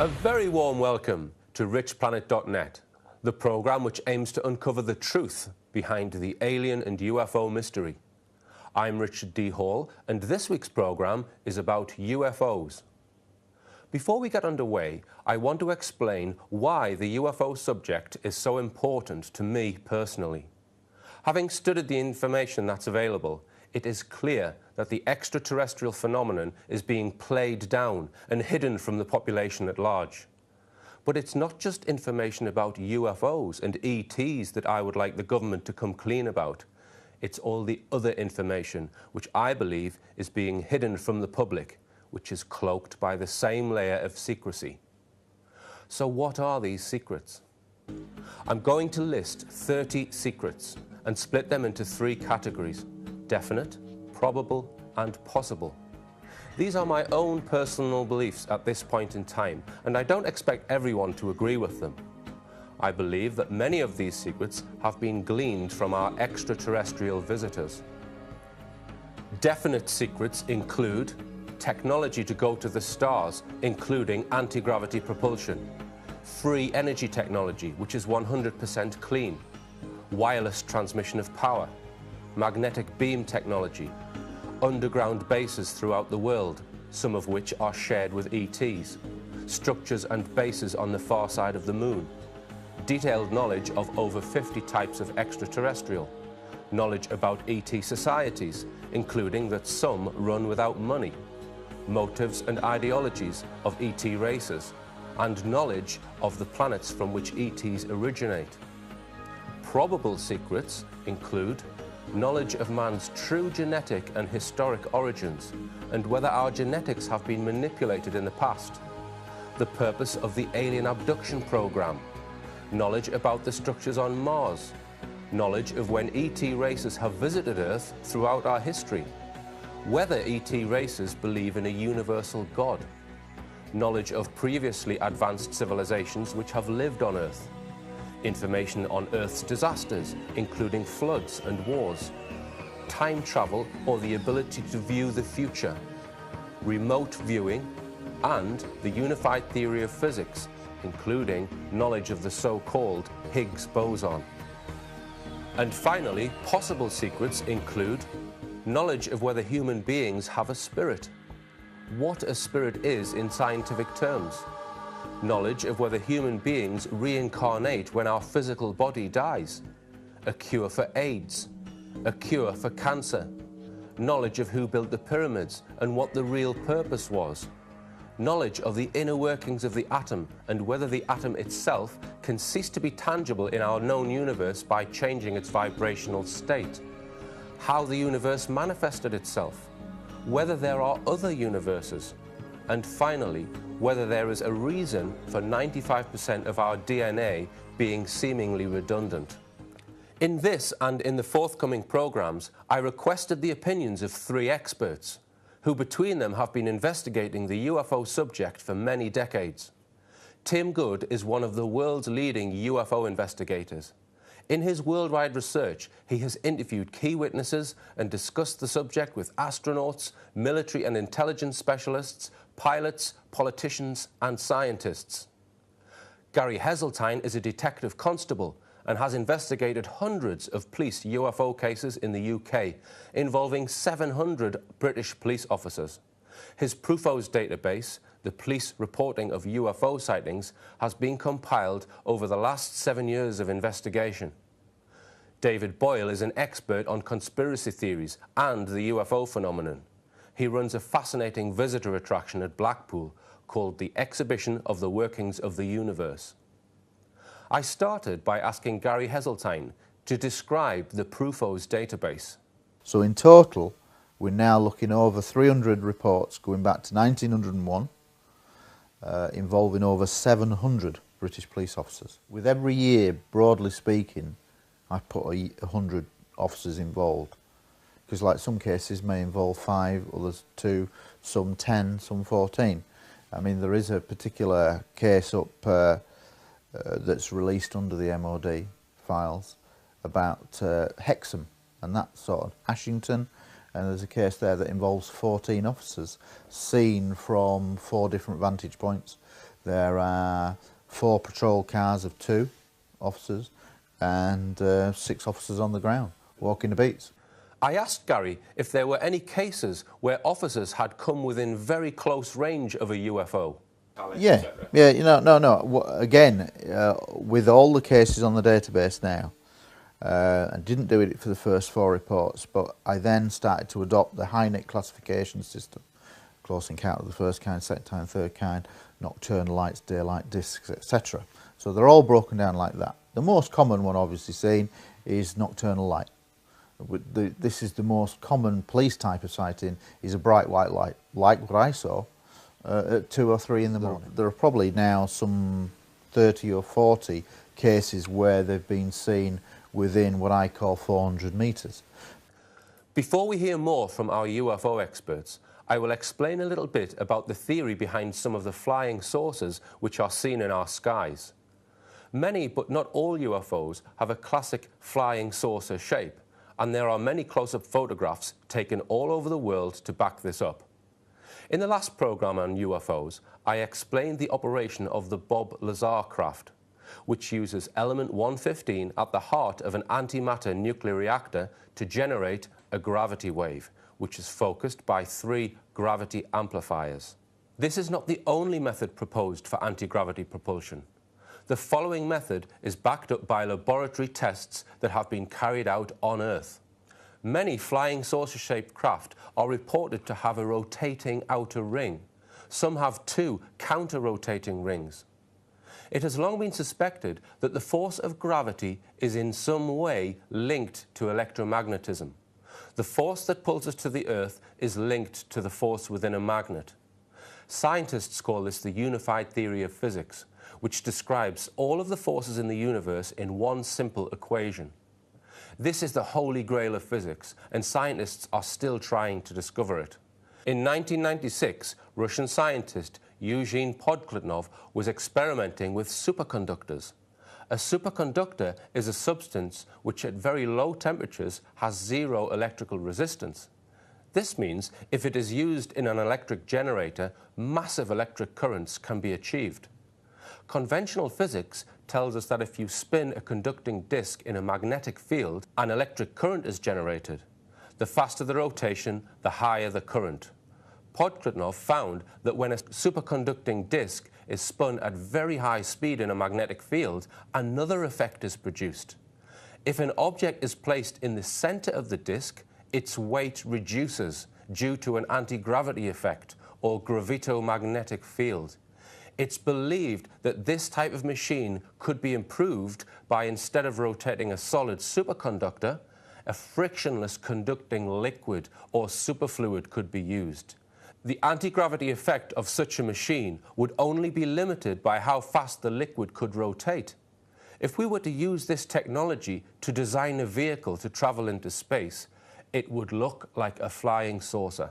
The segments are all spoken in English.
A very warm welcome to richplanet.net, the programme which aims to uncover the truth behind the alien and UFO mystery. I'm Richard D. Hall, and this week's programme is about UFOs. Before we get underway, I want to explain why the UFO subject is so important to me personally. Having studied the information that's available, it is clear that the extraterrestrial phenomenon is being played down and hidden from the population at large. But it's not just information about UFOs and ETs that I would like the government to come clean about. It's all the other information which I believe is being hidden from the public, which is cloaked by the same layer of secrecy. So what are these secrets? I'm going to list 30 secrets and split them into 3 categories: definite, probable, and possible. These are my own personal beliefs at this point in time, and I don't expect everyone to agree with them. I believe that many of these secrets have been gleaned from our extraterrestrial visitors. Definite secrets include technology to go to the stars, including anti-gravity propulsion, free energy technology, which is 100% clean, wireless transmission of power, magnetic beam technology, underground bases throughout the world, some of which are shared with ETs, structures and bases on the far side of the moon, detailed knowledge of over 50 types of extraterrestrial, knowledge about ET societies, including that some run without money, motives and ideologies of ET races, and knowledge of the planets from which ETs originate. Probable secrets include knowledge of man's true genetic and historic origins, and whether our genetics have been manipulated in the past, the purpose of the alien abduction program, knowledge about the structures on Mars, knowledge of when ET races have visited Earth throughout our history, whether ET races believe in a universal God, knowledge of previously advanced civilizations which have lived on Earth, information on Earth's disasters, including floods and wars, time travel or the ability to view the future, remote viewing, and the unified theory of physics, including knowledge of the so-called Higgs boson. And finally, possible secrets include knowledge of whether human beings have a spirit, what a spirit is in scientific terms, knowledge of whether human beings reincarnate when our physical body dies, a cure for AIDS, a cure for cancer, knowledge of who built the pyramids and what the real purpose was, knowledge of the inner workings of the atom and whether the atom itself can cease to be tangible in our known universe by changing its vibrational state, how the universe manifested itself, whether there are other universes, and finally, whether there is a reason for 95% of our DNA being seemingly redundant. In this and in the forthcoming programs, I requested the opinions of 3 experts, who between them have been investigating the UFO subject for many decades. Tim Good is one of the world's leading UFO investigators. In his worldwide research, he has interviewed key witnesses and discussed the subject with astronauts, military and intelligence specialists, pilots, politicians and scientists. Gary Heseltine is a detective constable and has investigated hundreds of police UFO cases in the UK, involving 700 British police officers. His PRUFOS database, the police reporting of UFO sightings, has been compiled over the last 7 years of investigation. David Boyle is an expert on conspiracy theories and the UFO phenomenon. He runs a fascinating visitor attraction at Blackpool called the Exhibition of the Workings of the Universe. I started by asking Gary Heseltine to describe the PRUFOS database. So in total, we're now looking over 300 reports going back to 1901, involving over 700 British police officers. With every year, broadly speaking, I put 100 officers involved, because like some cases may involve 5, others 2, some 10, some 14. I mean, there is a particular case up that's released under the MOD files about Hexham and that sort of Ashington, and there's a case there that involves 14 officers seen from 4 different vantage points. There are 4 patrol cars of 2 officers and 6 officers on the ground, walking the beats. I asked Gary if there were any cases where officers had come within very close range of a UFO. Yeah, no. Again, with all the cases on the database now, I didn't do it for the first 4 reports, but I then started to adopt the HINEC classification system. Close encounter of the first kind, second kind, third kind, nocturnal lights, daylight discs, etc. So they're all broken down like that. The most common one obviously seen is nocturnal light. This is the most common police type of sighting, is a bright white light, like what I saw at 2 or 3 in the morning. There are probably now some 30 or 40 cases where they've been seen within what I call 400 metres. Before we hear more from our UFO experts, I will explain a little bit about the theory behind some of the flying saucers which are seen in our skies. Many, but not all UFOs have a classic flying saucer shape, and there are many close-up photographs taken all over the world to back this up. In the last programme on UFOs, I explained the operation of the Bob Lazar craft, which uses element 115 at the heart of an antimatter nuclear reactor to generate a gravity wave, which is focused by 3 gravity amplifiers. This is not the only method proposed for anti-gravity propulsion. The following method is backed up by laboratory tests that have been carried out on Earth. Many flying saucer-shaped craft are reported to have a rotating outer ring. Some have 2 counter-rotating rings. It has long been suspected that the force of gravity is in some way linked to electromagnetism. The force that pulls us to the Earth is linked to the force within a magnet. Scientists call this the unified theory of physics, which describes all of the forces in the universe in one simple equation. This is the holy grail of physics, and scientists are still trying to discover it. In 1996, Russian scientist Eugene Podkletnov was experimenting with superconductors. A superconductor is a substance which at very low temperatures has 0 electrical resistance. This means if it is used in an electric generator, massive electric currents can be achieved. Conventional physics tells us that if you spin a conducting disk in a magnetic field, an electric current is generated. The faster the rotation, the higher the current. Podkletnov found that when a superconducting disk is spun at very high speed in a magnetic field, another effect is produced. If an object is placed in the center of the disk, its weight reduces due to an anti-gravity effect or gravitomagnetic field. It's believed that this type of machine could be improved by, instead of rotating a solid superconductor, a frictionless conducting liquid or superfluid could be used. The anti-gravity effect of such a machine would only be limited by how fast the liquid could rotate. If we were to use this technology to design a vehicle to travel into space, it would look like a flying saucer.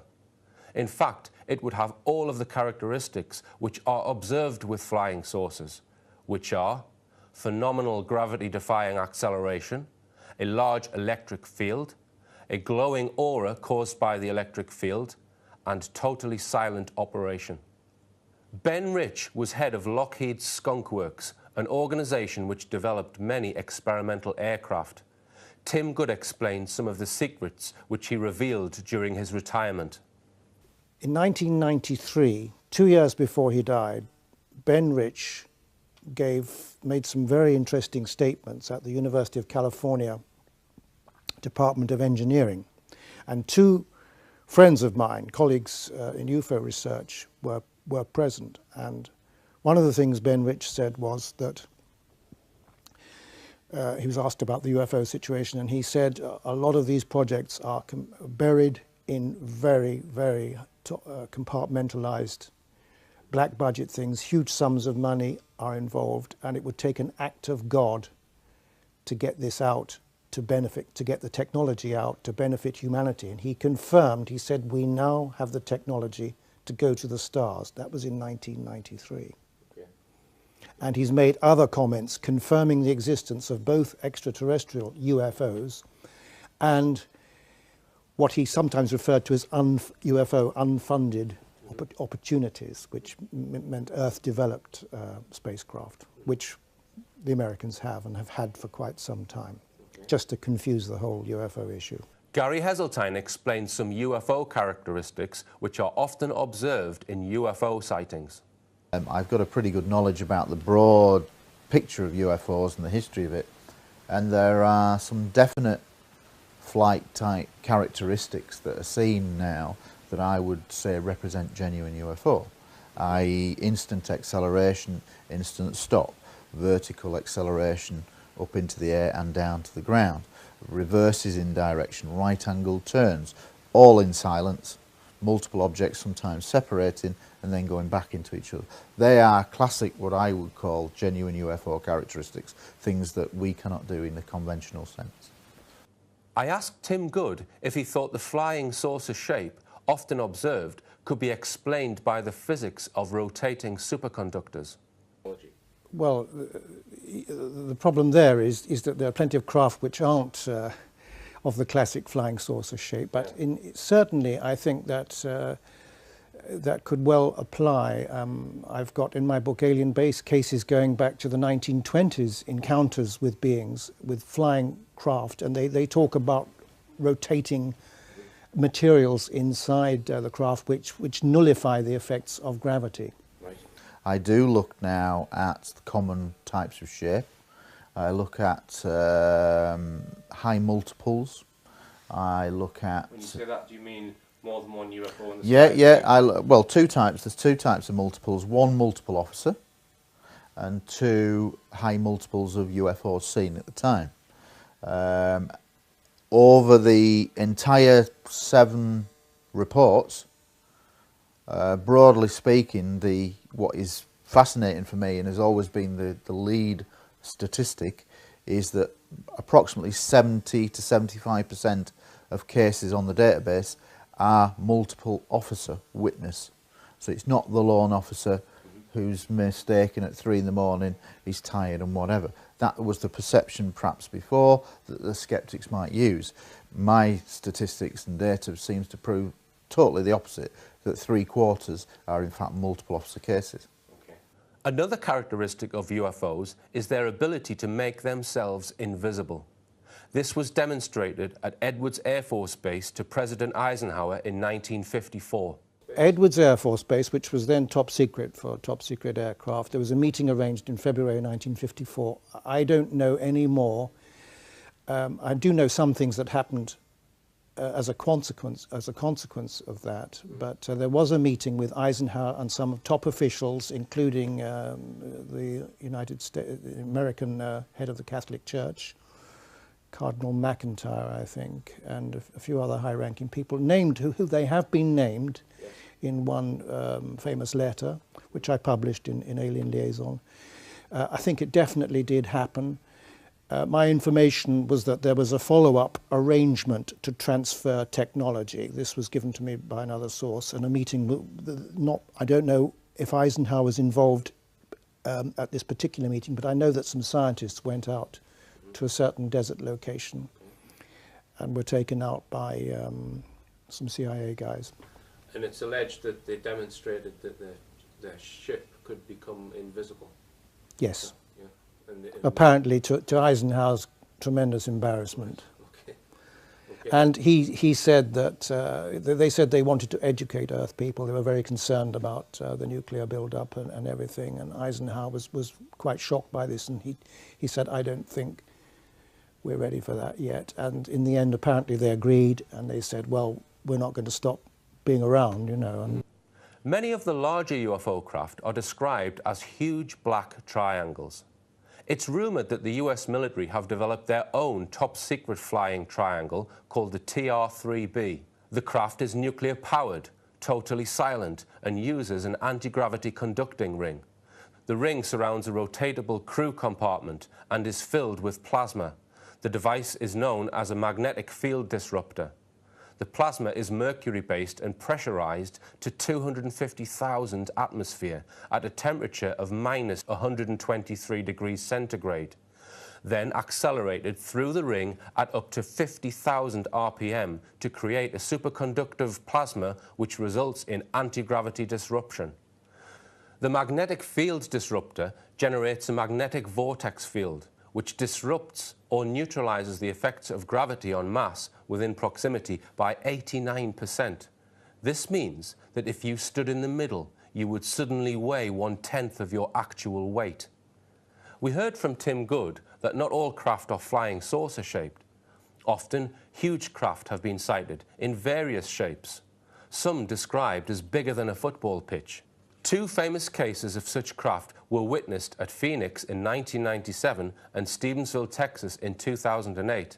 In fact, it would have all of the characteristics which are observed with flying saucers, which are phenomenal gravity-defying acceleration, a large electric field, a glowing aura caused by the electric field, and totally silent operation. Ben Rich was head of Lockheed's Skunk Works, an organization which developed many experimental aircraft. Tim Good explained some of the secrets which he revealed during his retirement. In 1993, 2 years before he died, Ben Rich made some very interesting statements at the University of California Department of Engineering. And 2 friends of mine, colleagues in UFO research, were present. And one of the things Ben Rich said was that he was asked about the UFO situation, and he said a lot of these projects are buried in very, very compartmentalized black budget things. Huge sums of money are involved, and it would take an act of God to get this out, to get the technology out, to benefit humanity. And he confirmed, he said, we now have the technology to go to the stars. That was in 1993. Okay. And he's made other comments confirming the existence of both extraterrestrial UFOs and what he sometimes referred to as UFO unfunded opportunities, which meant Earth-developed spacecraft, which the Americans have and have had for quite some time, just to confuse the whole UFO issue. Gary Heseltine explains some UFO characteristics which are often observed in UFO sightings. I've got a pretty good knowledge about the broad picture of UFOs and the history of it, and there are some definite flight-type characteristics that are seen now that I would say represent genuine UFO, i.e. instant acceleration, instant stop, vertical acceleration up into the air and down to the ground, reverses in direction, right-angled turns, all in silence, multiple objects sometimes separating and then going back into each other. They are classic, what I would call genuine UFO characteristics, things that we cannot do in the conventional sense. I asked Tim Good if he thought the flying saucer shape, often observed, could be explained by the physics of rotating superconductors. Well, the problem there is that there are plenty of craft which aren't of the classic flying saucer shape, but certainly I think that that could well apply. I've got in my book Alien Base cases going back to the 1920s, encounters with beings, with flying craft, and they talk about rotating materials inside the craft which nullify the effects of gravity. I do look now at the common types of shape. I look at high multiples. I look at... When you say that, do you mean more than one UFO in the sky? Well, two types. There's two types of multiples. One multiple officer and two high multiples of UFOs seen at the time. Over the entire 7 reports, broadly speaking, what is fascinating for me and has always been the lead statistic is that approximately 70 to 75% of cases on the database are multiple officer witness. So it's not the lone officer who's mistaken at 3 in the morning, he's tired and whatever. That was the perception perhaps before that the skeptics might use. My statistics and data seems to prove totally the opposite, that 3/4 are in fact multiple officer cases. Okay. Another characteristic of UFOs is their ability to make themselves invisible. This was demonstrated at Edwards Air Force Base to President Eisenhower in 1954. Edwards Air Force Base, which was then top secret for top secret aircraft, there was a meeting arranged in February 1954. I don't know any more. I do know some things that happened as a consequence of that, but there was a meeting with Eisenhower and some top officials, including the American head of the Catholic Church, Cardinal McIntyre, I think, and a few other high-ranking people named who they have been named in one famous letter, which I published in Alien Liaison. I think it definitely did happen. My information was that there was a follow-up arrangement to transfer technology. This was given to me by another source, and a meeting, I don't know if Eisenhower was involved at this particular meeting, but I know that some scientists went out to a certain desert location and were taken out by some CIA guys. And it's alleged that they demonstrated that their ship could become invisible. Yes. Yeah. Apparently to Eisenhower's tremendous embarrassment. Okay. Okay. And he said that, they said they wanted to educate Earth people. They were very concerned about the nuclear build-up and everything. And Eisenhower was quite shocked by this. And he said, I don't think we're ready for that yet. And in the end, apparently they agreed. And they said, well, we're not going to stop being around, you know. And many of the larger UFO craft are described as huge black triangles. It's rumoured that the US military have developed their own top-secret flying triangle called the TR-3B. The craft is nuclear-powered, totally silent, and uses an anti-gravity conducting ring. The ring surrounds a rotatable crew compartment and is filled with plasma. The device is known as a magnetic field disruptor. The plasma is mercury-based and pressurized to 250,000 atmosphere at a temperature of -123 degrees centigrade. then accelerated through the ring at up to 50,000 RPM to create a superconductive plasma which results in anti-gravity disruption. The magnetic field disruptor generates a magnetic vortex field which disrupts or neutralizes the effects of gravity on mass within proximity by 89%. This means that if you stood in the middle, you would suddenly weigh 1/10 of your actual weight. We heard from Tim Good that not all craft are flying saucer shaped. Often, huge craft have been sighted in various shapes, some described as bigger than a football pitch. 2 famous cases of such craft were witnessed at Phoenix in 1997 and Stevensville, Texas in 2008.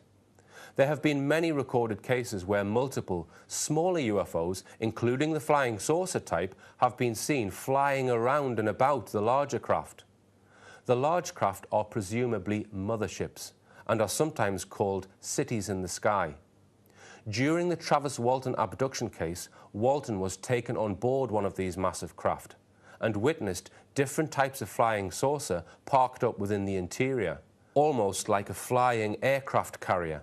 There have been many recorded cases where multiple, smaller UFOs, including the flying saucer type, have been seen flying around and about the larger craft. The large craft are presumably motherships and are sometimes called cities in the sky. During the Travis Walton abduction case, Walton was taken on board one of these massive craft and witnessed different types of flying saucer parked up within the interior, almost like a flying aircraft carrier.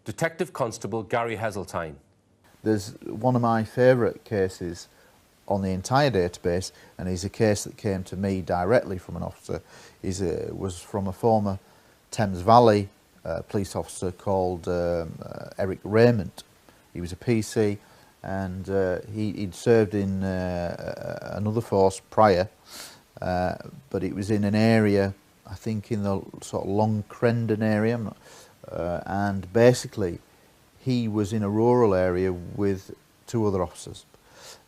Detective Constable Gary Heseltine. There's one of my favourite cases on the entire database, and is a case that came to me directly from an officer. Was from a former Thames Valley police officer called Eric Raymond. He was a PC, and he'd served in another force prior, but it was in an area, I think in the sort of Long Crendon area, and basically he was in a rural area with 2 other officers.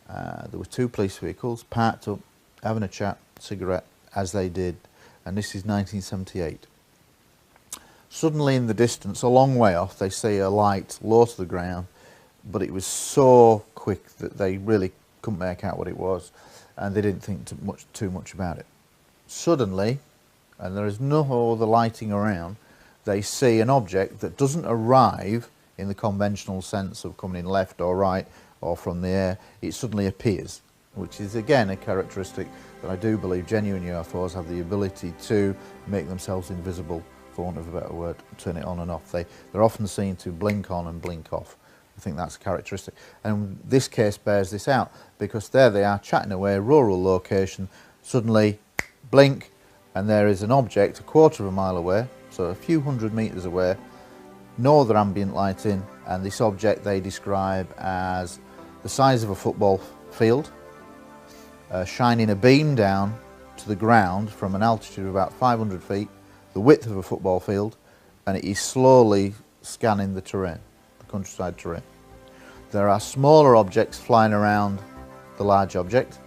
There were 2 police vehicles parked up, having a chat, cigarette, as they did, and this is 1978. Suddenly in the distance, a long way off, they see a light low to the ground, but it was so quick that they really couldn't make out what it was, and they didn't think too much about it. Suddenly, and there is no other lighting around, they see an object that doesn't arrive in the conventional sense of coming in left or right or from the air. It suddenly appears, which is again a characteristic that I do believe genuine UFOs have the ability to make themselves invisible, for want of a better word, turn it on and off. They're often seen to blink on and blink off. I think that's a characteristic. And this case bears this out, because there they are chatting away, rural location, suddenly blink, and there is an object 1/4 of a mile away, so a few hundred metres away, no other ambient lighting, and this object they describe as the size of a football field, shining a beam down to the ground from an altitude of about 500 feet, the width of a football field, and it is slowly scanning the terrain, the countryside terrain. There are smaller objects flying around the large object.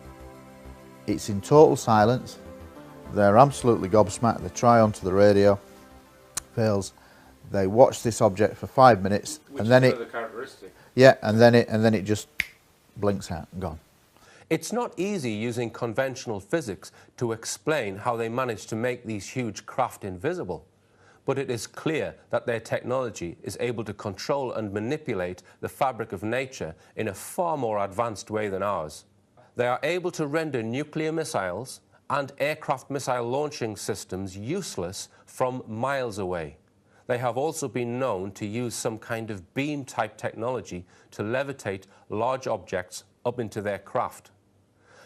It's in total silence. They're absolutely gobsmacked. They try onto the radio, fails. They watch this object for 5 minutes, and then it, yeah, and then it just blinks out and gone. It's not easy using conventional physics to explain how they managed to make these huge craft invisible, but it is clear that their technology is able to control and manipulate the fabric of nature in a far more advanced way than ours. They are able to render nuclear missiles and aircraft missile launching systems useless from miles away. They have also been known to use some kind of beam-type technology to levitate large objects up into their craft.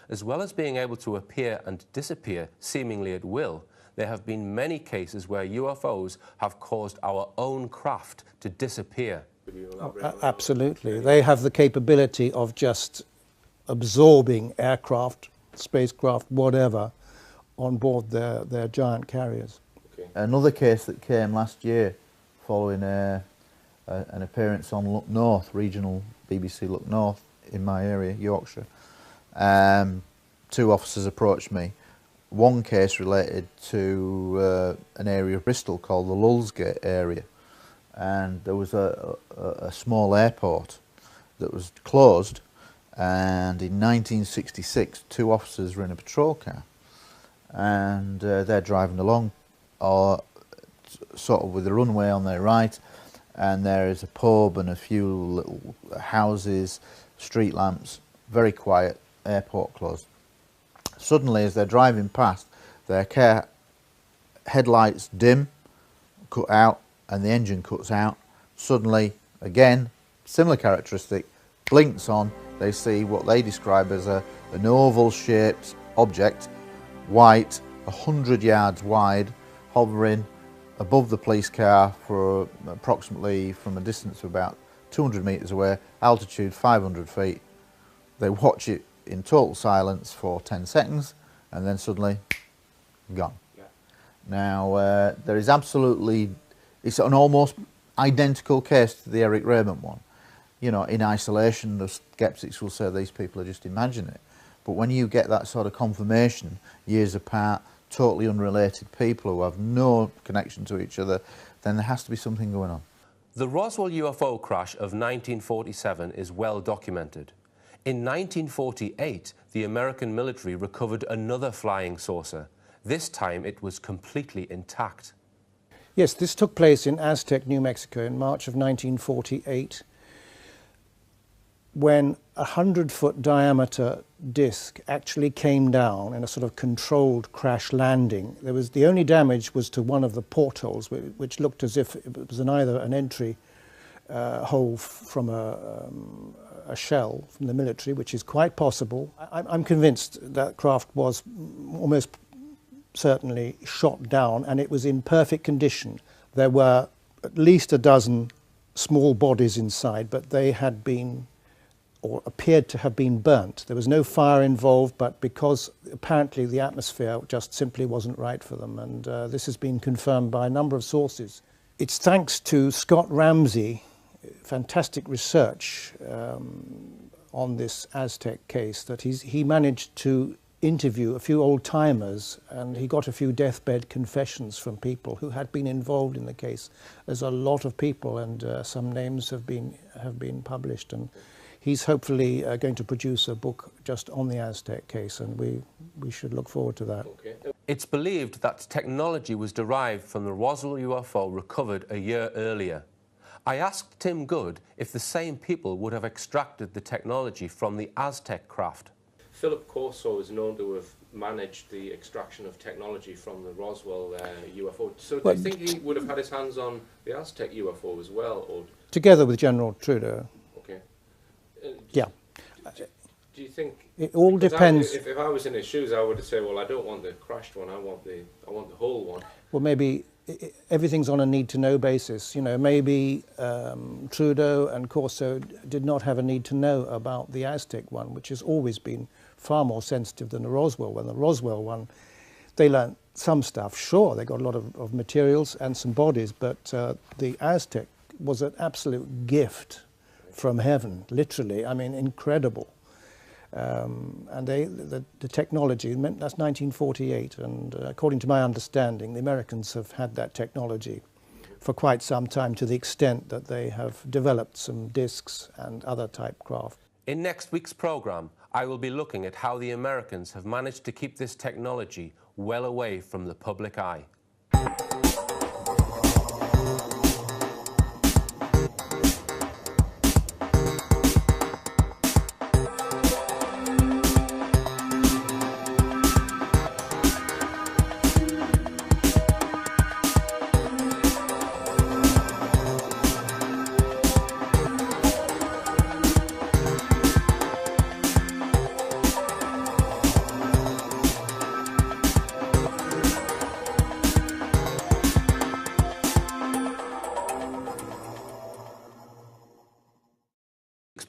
As well as being able to appear and disappear seemingly at will, there have been many cases where UFOs have caused our own craft to disappear. Absolutely. They have the capability of just absorbing aircraft, spacecraft, whatever, on board their giant carriers. Another case that came last year following an appearance on Look North, regional BBC Look North in my area, Yorkshire. 2 officers approached me. One case related to an area of Bristol called the Lullsgate area, and there was a small airport that was closed, and in 1966 2 officers were in a patrol car, and they're driving along, sort of with the runway on their right, and there is a pub and a few little houses, street lamps, very quiet, airport closed. Suddenly, as they're driving past, their car headlights dim, cut out and the engine cuts out. Suddenly, again, similar characteristic, blinks on, they see what they describe as an oval-shaped object, white, 100 yards wide, hovering above the police car for approximately from a distance of about 200 metres away, altitude 500 feet. They watch it in total silence for 10 seconds and then suddenly gone. Yeah. Now, there is absolutely, it's an almost identical case to the Eric Raymond one. You know, in isolation, the skeptics will say these people are just imagining it. But when you get that sort of confirmation, years apart, totally unrelated people who have no connection to each other, then there has to be something going on. The Roswell UFO crash of 1947 is well documented. In 1948, the American military recovered another flying saucer. This time it was completely intact. Yes, this took place in Aztec, New Mexico in March of 1948, when a 100-foot diameter disc actually came down in a sort of controlled crash landing. The only damage was to one of the portholes, which looked as if it was either an entry hole from a shell from the military, which is quite possible. I'm convinced that craft was almost certainly shot down, and it was in perfect condition. There were at least a dozen small bodies inside, but they had been, or appeared to have been burnt. There was no fire involved, but because apparently the atmosphere just simply wasn't right for them, and this has been confirmed by a number of sources. It's thanks to Scott Ramsey, fantastic research on this Aztec case, that he managed to interview a few old-timers, and he got a few deathbed confessions from people who had been involved in the case. There's a lot of people, and some names have been published, and he's hopefully going to produce a book just on the Aztec case, and we should look forward to that. Okay. It's believed that technology was derived from the Roswell UFO recovered a year earlier. I asked Tim Good if the same people would have extracted the technology from the Aztec craft. Philip Corso is known to have managed the extraction of technology from the Roswell UFO. So do you think he would have had his hands on the Aztec UFO as well? Or? Together with General Trudeau. Okay. Yeah. Do you think it all depends? If I was in his shoes, I would say, well, I don't want the crashed one. I want the whole one. Well, maybe everything's on a need-to-know basis. You know, maybe Trudeau and Corso did not have a need to know about the Aztec one, which has always been far more sensitive than the Roswell one. The Roswell one, they learned some stuff. Sure, they got a lot of materials and some bodies, but the Aztec was an absolute gift from heaven, literally. I mean, incredible. And the technology, that's 1948, and according to my understanding, the Americans have had that technology for quite some time, to the extent that they have developed some discs and other type craft. In next week's programme, I will be looking at how the Americans have managed to keep this technology well away from the public eye.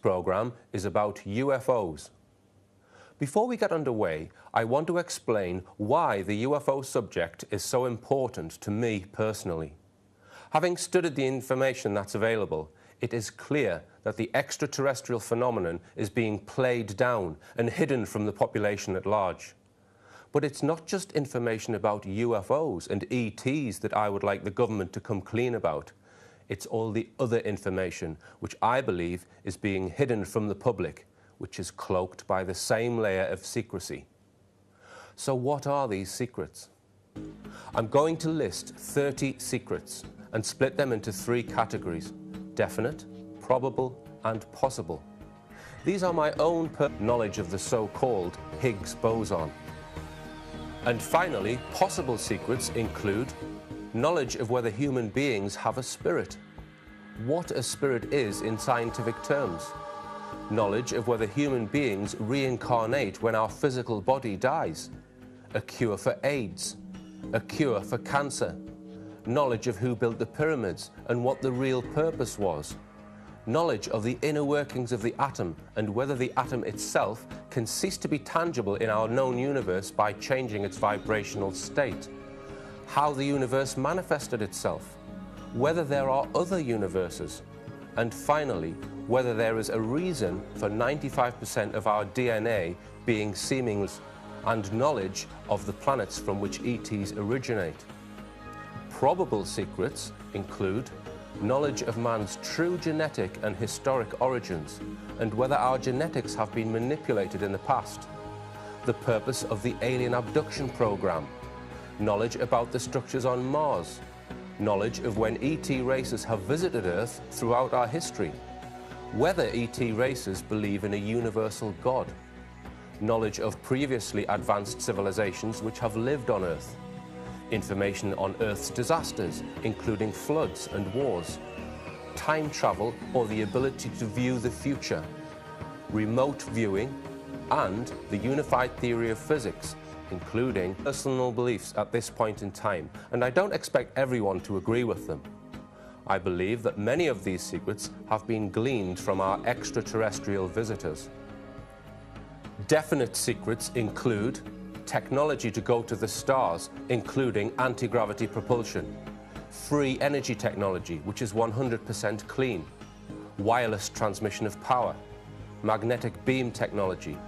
Program is about UFOs. Before we get underway, I want to explain why the UFO subject is so important to me personally. Having studied the information that's available, it is clear that the extraterrestrial phenomenon is being played down and hidden from the population at large. But it's not just information about UFOs and ETs that I would like the government to come clean about. It's all the other information which I believe is being hidden from the public, which is cloaked by the same layer of secrecy. So what are these secrets? I'm going to list 30 secrets and split them into 3 categories: definite, probable, and possible. These are my own knowledge of the so-called Higgs boson. And finally, possible secrets include knowledge of whether human beings have a spirit, what a spirit is in scientific terms, knowledge of whether human beings reincarnate when our physical body dies, a cure for AIDS, a cure for cancer, knowledge of who built the pyramids and what the real purpose was, knowledge of the inner workings of the atom and whether the atom itself can cease to be tangible in our known universe by changing its vibrational state, how the universe manifested itself, whether there are other universes, and finally, whether there is a reason for 95% of our DNA being seamless, and knowledge of the planets from which ETs originate. Probable secrets include knowledge of man's true genetic and historic origins, and whether our genetics have been manipulated in the past, the purpose of the alien abduction program, knowledge about the structures on Mars, knowledge of when ET races have visited Earth throughout our history, whether ET races believe in a universal God, knowledge of previously advanced civilizations which have lived on Earth, information on Earth's disasters, including floods and wars, time travel or the ability to view the future, remote viewing, and the unified theory of physics, including personal beliefs at this point in time, and I don't expect everyone to agree with them. I believe that many of these secrets have been gleaned from our extraterrestrial visitors. Definite secrets include technology to go to the stars, including anti-gravity propulsion, free energy technology, which is 100% clean, wireless transmission of power, magnetic beam technology,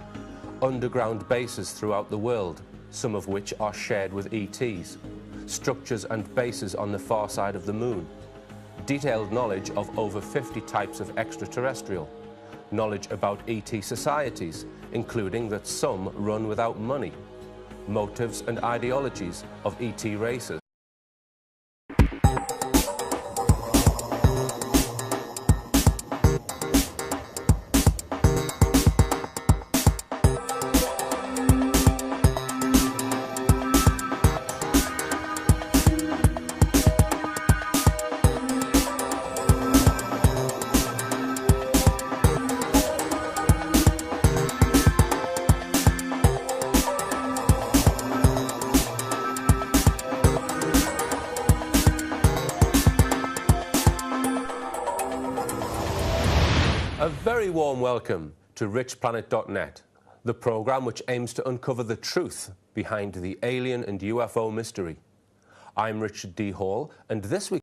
underground bases throughout the world, some of which are shared with ETs, structures and bases on the far side of the moon, detailed knowledge of over 50 types of extraterrestrial, knowledge about ET societies, including that some run without money, motives and ideologies of ET races. A very warm welcome to richplanet.net, the program which aims to uncover the truth behind the alien and UFO mystery. I'm Richard D. Hall, and this week